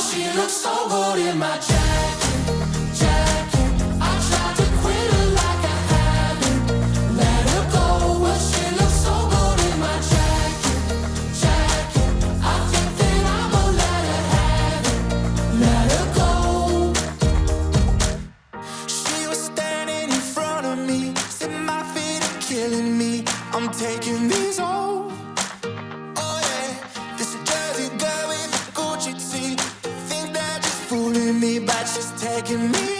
she looks so good in my jacket. I tried to quit her like I haven't let her go, but she looks so good in my jacket. I think that I'ma let her have it, let her go. She was standing in front of me, said my feet are killing me, I'm taking these home. Oh yeah, this Jersey girl with a Gucci tee, think that she's fooling me, but she's taking me